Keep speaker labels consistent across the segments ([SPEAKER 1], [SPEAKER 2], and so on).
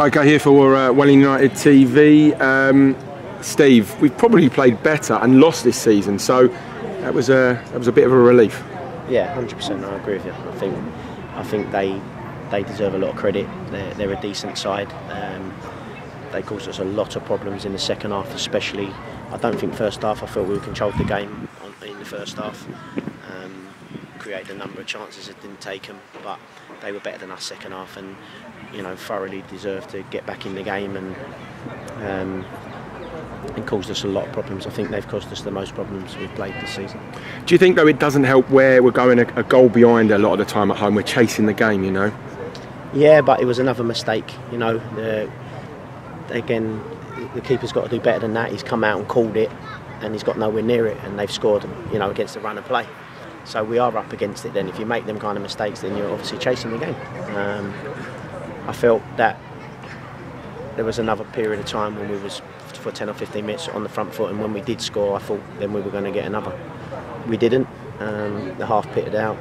[SPEAKER 1] Okay, here for Welling United TV. Steve, we've probably played better and lost this season, so that was a bit of a relief.
[SPEAKER 2] Yeah, 100%. I agree with you. I think they deserve a lot of credit. They're a decent side. They caused us a lot of problems in the second half, especially. I don't think first half. I felt we controlled the game in the first half. Created a number of chances that didn't take them, but they were better than us second half, and thoroughly deserved to get back in the game and caused us a lot of problems. I think they've caused us the most problems we've played this season.
[SPEAKER 1] Do you think though it doesn't help where we're going a goal behind a lot of the time at home? We're chasing the game,
[SPEAKER 2] Yeah, but it was another mistake. Again, the keeper's got to do better than that. He's come out and called it, and he's got nowhere near it, and they've scored, against the run of play. So we are up against it then. If you make them kind of mistakes, then you're obviously chasing the game. I felt that there was another period of time when we was for 10 or 15 minutes on the front foot, and when we did score, I thought then we were going to get another. We didn't. The half pitted out,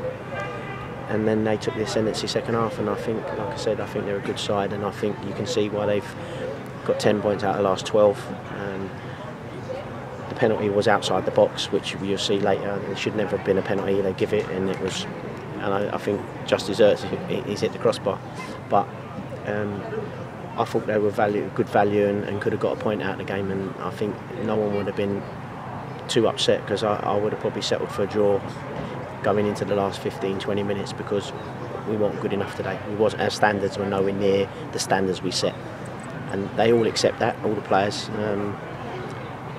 [SPEAKER 2] and then they took the ascendancy second half, and I think, like I said, I think they're a good side, and I think you can see why they've got 10 points out of the last 12. The penalty was outside the box, which you'll see later. It should never have been a penalty. They give it, and it was, and I think just deserves it. He's hit the crossbar, but I thought they were good value, and could have got a point out of the game. And I think no one would have been too upset, because I would have probably settled for a draw going into the last 15-20 minutes, because we weren't good enough today. Our standards were nowhere near the standards we set, and they all accept that, all the players.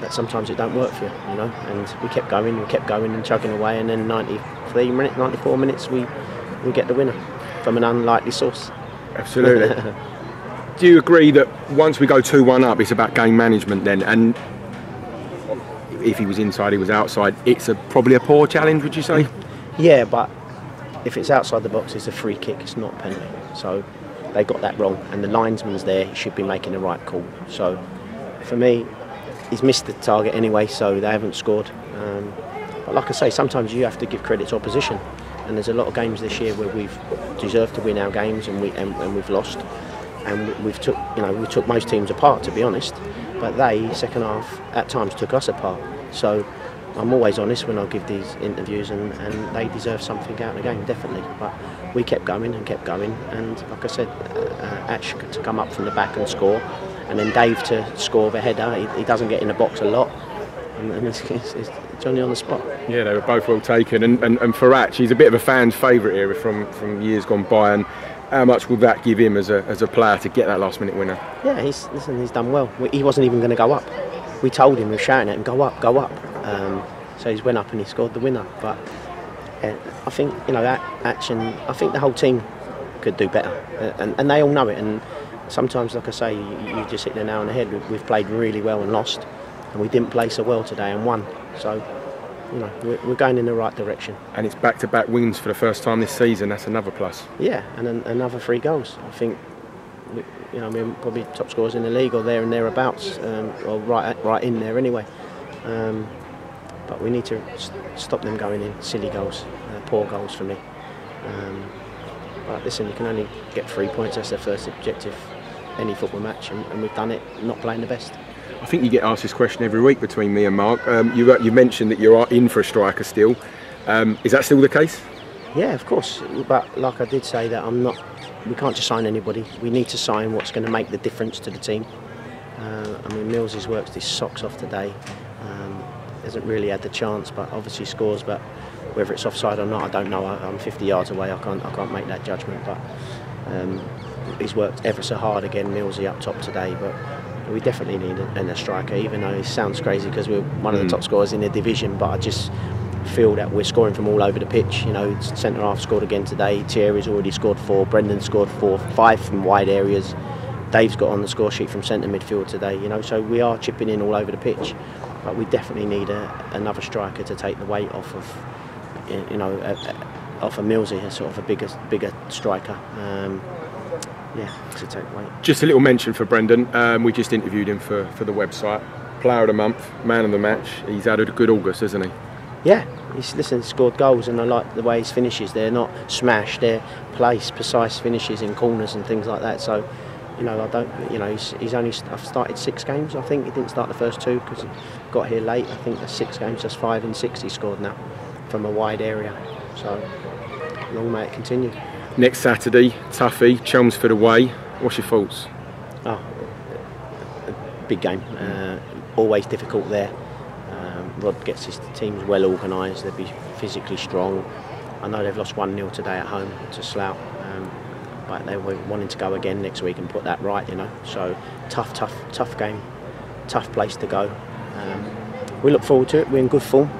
[SPEAKER 2] That sometimes it don't work for you, and we kept going and chugging away, and then 94 minutes we get the winner from an unlikely source.
[SPEAKER 1] Absolutely. Do you agree that once we go 2-1 up, it's about game management then? And if he was inside, he was outside, it's probably a poor challenge, would you say?
[SPEAKER 2] Yeah, but if it's outside the box, it's a free kick, it's not a penalty. So they got that wrong, and the linesman's there, he should be making the right call. So for me, he's missed the target anyway, so they haven't scored. But like I say, sometimes you have to give credit to opposition, and there's a lot of games this year where we've deserved to win our games, and we've lost, and we took most teams apart, to be honest. But they, second half, at times took us apart. So I'm always honest when I give these interviews, and they deserve something out of the game, definitely. But we kept going, and like I said, Ash to come up from the back and score, and then Dave to score the header. He doesn't get in the box a lot, and it's Johnny on the spot. Yeah, they were both well taken, and for Ash, he's a bit of a fan's favourite here from years gone by. And how much will that give him as a player to get that last-minute winner? Yeah, he's done well. He wasn't even going to go up. We told him, we were shouting at him, go up, go up. So he went up and he scored the winner. But I think that action. I think the whole team could do better, and they all know it. And sometimes, like I say, you just hit the nail on the head. We've played really well and lost, and we didn't play so well today and won. So we're going in the right direction. And it's back-to-back wins for the first time this season. That's another plus. Yeah, and another 3 goals. I think we're probably top scorers in the league, or there and thereabouts, or right in there anyway. But we need to stop them going in silly goals, poor goals for me. But listen, you can only get 3 points. That's their first objective, any football match, and we've done it, not playing the best. I think you get asked this question every week between me and Mark. You mentioned that you're in for a striker still. Is that still the case? Yeah, of course. But like I did say, that we can't just sign anybody. We need to sign what's going to make the difference to the team. Mills has worked his socks off today. Hasn't really had the chance, but obviously scores. But whether it's offside or not, I don't know. I'm 50 yards away. I can't make that judgment. But he's worked ever so hard again, Millsy up top today. But we definitely need a striker, even though it sounds crazy because we're one of the top scorers in the division. But I just feel that we're scoring from all over the pitch. Centre half scored again today. Thierry's already scored 4. Brendan scored 4, 5 from wide areas. Dave's got on the score sheet from centre midfield today. So we are chipping in all over the pitch. But we definitely need another striker to take the weight off of, off of Millsy, a sort of a bigger striker. To take weight. Just a little mention for Brendan. We just interviewed him for the website. Player of the month, man of the match. He's had a good August, hasn't he? Yeah, he's scored goals, and I like the way his finishes. They're not smashed, they're precise finishes in corners and things like that. So You know, I don't. You know, he's only. I've started 6 games. I think he didn't start the first 2 because he got here late. I think there's 6 games, just 5 and 6 he scored now from a wide area. So long may it continue.
[SPEAKER 1] Next Saturday, toughie, Chelmsford away. What's your thoughts?
[SPEAKER 2] Oh, big game. Always difficult there. Rod gets his teams well organised. They'll be physically strong. I know they've lost 1-0 today at home to Slough, but they were wanting to go again next week and put that right. You know, so tough game, tough place to go. We look forward to it. We're in good form.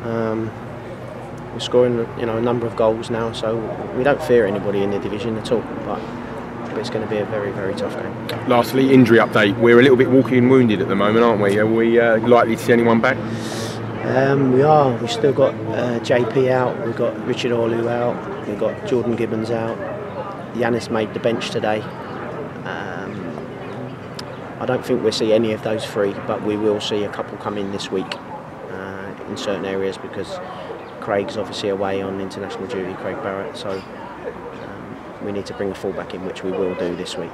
[SPEAKER 2] We're scoring, you know, a number of goals now, so we don't fear anybody in the division at all. But it's going to be a very, very tough game.
[SPEAKER 1] Lastly, injury update. We're a little bit walking wounded at the moment, aren't we? Are we likely to see anyone back?
[SPEAKER 2] We are. We've still got JP out. We've got Richard Orlu out. We've got Jordan Gibbons out. Yanis made the bench today. I don't think we'll see any of those 3, but we will see a couple come in this week in certain areas because Craig's obviously away on international duty, Craig Barrett. So we need to bring a fullback in, which we will do this week.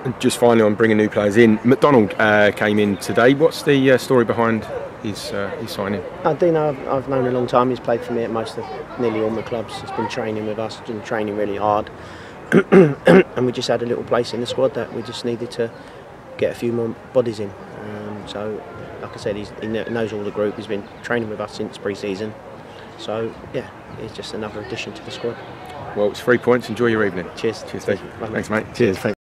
[SPEAKER 1] And just finally on bringing new players in, McDonald came in today. What's the story behind his signing?
[SPEAKER 2] Dino, I've known a long time. He's played for me at nearly all my clubs. He's been training with us, been training really hard. And we just had a little place in the squad that we just needed to get a few more bodies in. So, like I said, he knows all the group. He's been training with us since pre-season. So, yeah, he's just another addition to the squad.
[SPEAKER 1] Well, it's 3 points. Enjoy your evening.
[SPEAKER 2] Cheers.
[SPEAKER 1] Cheers, Steve. Thanks, mate. Cheers. Thanks.